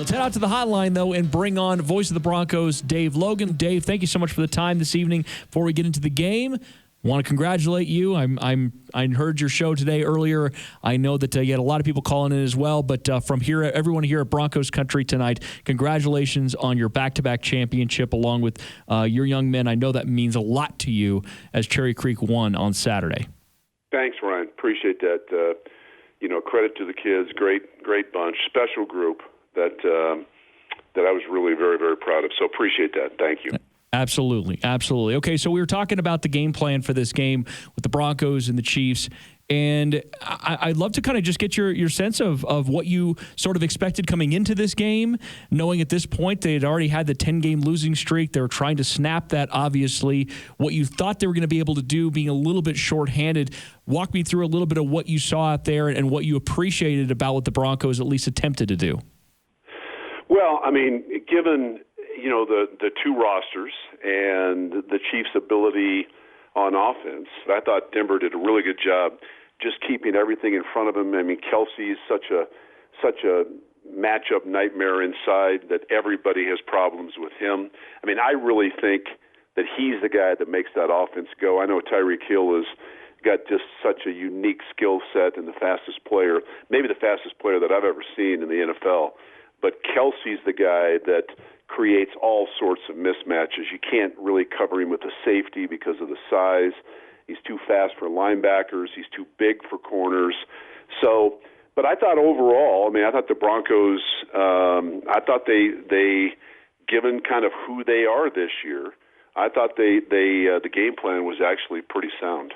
Let's head out to the hotline, though, and bring on voice of the Broncos, Dave Logan. Dave, thank you so much for the time this evening. Before we get into the game, want to congratulate you. I heard your show today earlier. I know that you had a lot of people calling in as well, but from here, everyone here at Broncos Country Tonight, congratulations on your back-to-back championship along with your young men. I know that means a lot to you as Cherry Creek won on Saturday. Thanks, Ryan. Appreciate that. Credit to the kids. Great bunch. Special group that I was really very, very proud of. So appreciate that. Thank you. Absolutely. Okay, so we were talking about the game plan for this game with the Broncos and the Chiefs, and I'd love to kind of just get your sense of what you sort of expected coming into this game, knowing at this point they had already had the 10-game losing streak. They were trying to snap that, obviously. What you thought they were going to be able to do, being a little bit shorthanded. Walk me through a little bit of what you saw out there and what you appreciated about what the Broncos at least attempted to do. Well, I mean, given the two rosters and the Chiefs' ability on offense, I thought Denver did a really good job just keeping everything in front of him. I mean, Kelsey's such a matchup nightmare inside that everybody has problems with him. I mean, I really think that he's the guy that makes that offense go. I know Tyreek Hill has got just such a unique skill set and the fastest player, maybe the fastest player that I've ever seen in the NFL. But Kelsey's the guy that creates all sorts of mismatches. You can't really cover him with a safety because of the size. He's too fast for linebackers. He's too big for corners. So, but I thought overall, I thought the Broncos, I thought they given kind of who they are this year, I thought the game plan was actually pretty sound.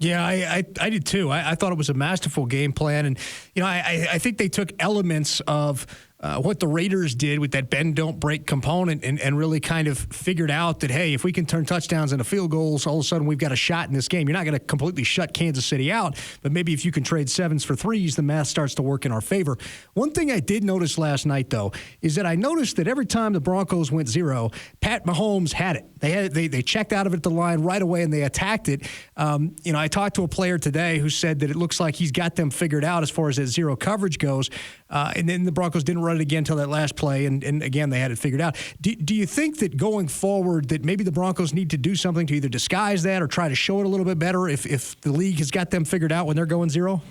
Yeah, I did too. I thought it was a masterful game plan. And, I think they took elements of what the Raiders did with that bend, don't break component and really kind of figured out that, hey, if we can turn touchdowns into field goals, all of a sudden we've got a shot in this game. You're not going to completely shut Kansas City out, but maybe if you can trade sevens for threes, the math starts to work in our favor. One thing I did notice last night, though, is that I noticed that every time the Broncos went zero, Pat Mahomes had it. They checked out of it at the line right away and they attacked it. I talked to a player today who said that it looks like he's got them figured out as far as that zero coverage goes. And then the Broncos didn't run it again until that last play, and again, they had it figured out. Do you think that going forward that maybe the Broncos need to do something to either disguise that or try to show it a little bit better if the league has got them figured out when they're going zero?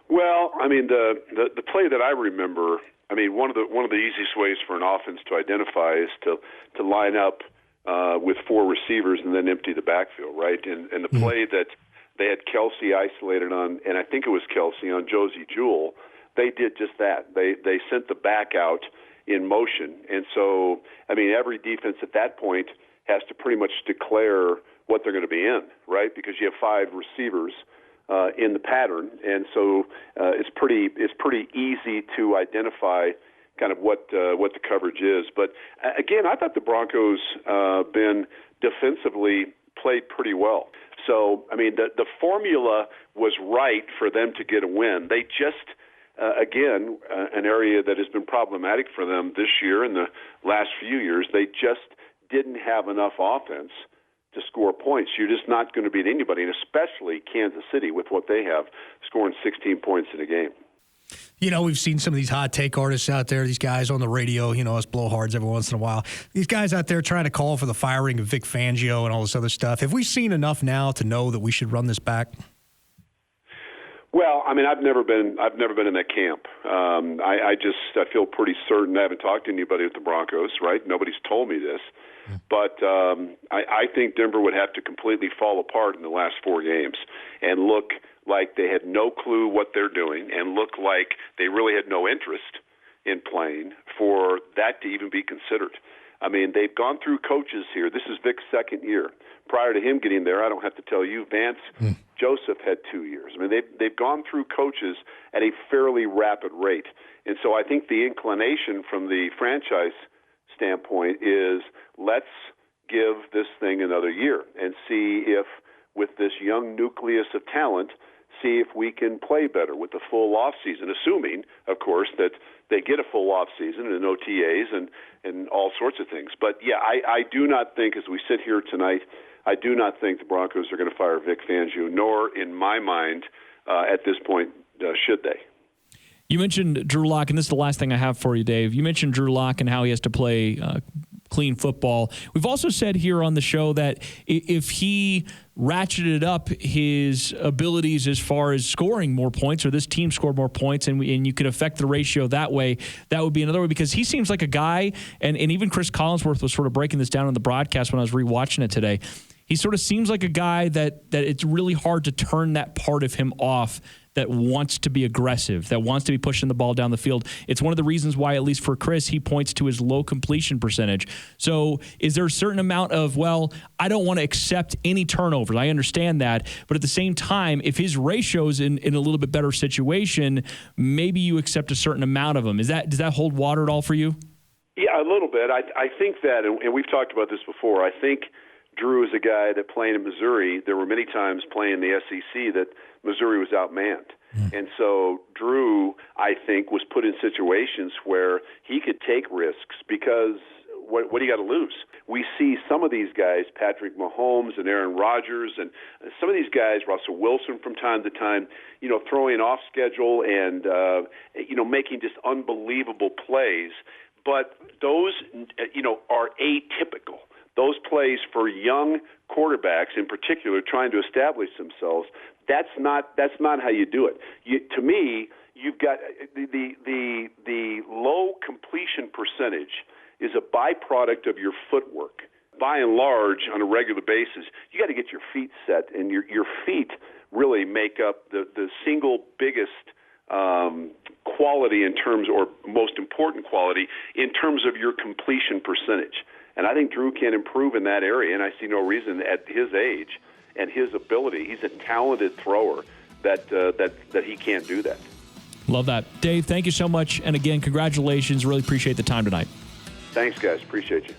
Well, the play that I remember, one of the easiest ways for an offense to identify is to line up with four receivers and then empty the backfield, right? And the play that they had Kelsey isolated on, and I think it was Kelsey on Josie Jewell, they did just that. They sent the back out in motion. And so, every defense at that point has to pretty much declare what they're going to be in, right? Because you have five receivers in the pattern. And so it's pretty easy to identify kind of what the coverage is. But again, I thought the Broncos been defensively played pretty well. So, the formula was right for them to get a win. They just again, an area that has been problematic for them this year and the last few years, they just didn't have enough offense to score points. You're just not going to beat anybody, and especially Kansas City with what they have, scoring 16 points in a game. We've seen some of these hot take artists out there, these guys on the radio, us blowhards every once in a while. These guys out there trying to call for the firing of Vic Fangio and all this other stuff. Have we seen enough now to know that we should run this back? Well, I've never been in that camp. I feel pretty certain. I haven't talked to anybody with the Broncos, right? Nobody's told me this, but I think Denver would have to completely fall apart in the last four games and look like they had no clue what they're doing and look like they really had no interest in playing for that to even be considered. They've gone through coaches here. This is Vic's second year. Prior to him getting there, I don't have to tell you, Vance Joseph had 2 years. They've gone through coaches at a fairly rapid rate. And so I think the inclination from the franchise standpoint is let's give this thing another year and see if with this young nucleus of talent, see if we can play better with the full off season, assuming, of course, that they get a full off season and OTAs and all sorts of things. But, yeah, I do not think, as we sit here tonight, I do not think the Broncos are going to fire Vic Fangio, nor, in my mind, at this point, should they. You mentioned Drew Lock, and this is the last thing I have for you, Dave. You mentioned Drew Lock and how he has to play clean football. We've also said here on the show that if he ratcheted up his abilities as far as scoring more points, or this team scored more points, and you could affect the ratio that way, that would be another way, because he seems like a guy, and even Chris Collinsworth was sort of breaking this down on the broadcast when I was rewatching it today. He sort of seems like a guy that it's really hard to turn that part of him off, that wants to be aggressive, that wants to be pushing the ball down the field. It's one of the reasons why, at least for Chris, he points to his low completion percentage. So is there a certain amount of, well, I don't want to accept any turnovers. I understand that. But at the same time, if his ratio's in a little bit better situation, maybe you accept a certain amount of them. Does that hold water at all for you? Yeah, a little bit. I think that, and we've talked about this before, I think Drew is a guy that playing in Missouri, there were many times playing the SEC that Missouri was outmanned. And so Drew, I think, was put in situations where he could take risks because what do you got to lose? We see some of these guys, Patrick Mahomes and Aaron Rodgers, and some of these guys, Russell Wilson from time to time, throwing off schedule and, making just unbelievable plays. But those, are atypical. Those plays for young quarterbacks, in particular, trying to establish themselves, that's not how you do it. To me, you've got the low completion percentage is a byproduct of your footwork. By and large, on a regular basis, you got to get your feet set, and your feet really make up the single biggest quality in terms, or most important quality in terms of your completion percentage. And I think Drew can improve in that area, and I see no reason at his age and his ability. He's a talented thrower that he can't do that. Love that. Dave, thank you so much. And again, congratulations. Really appreciate the time tonight. Thanks, guys. Appreciate you.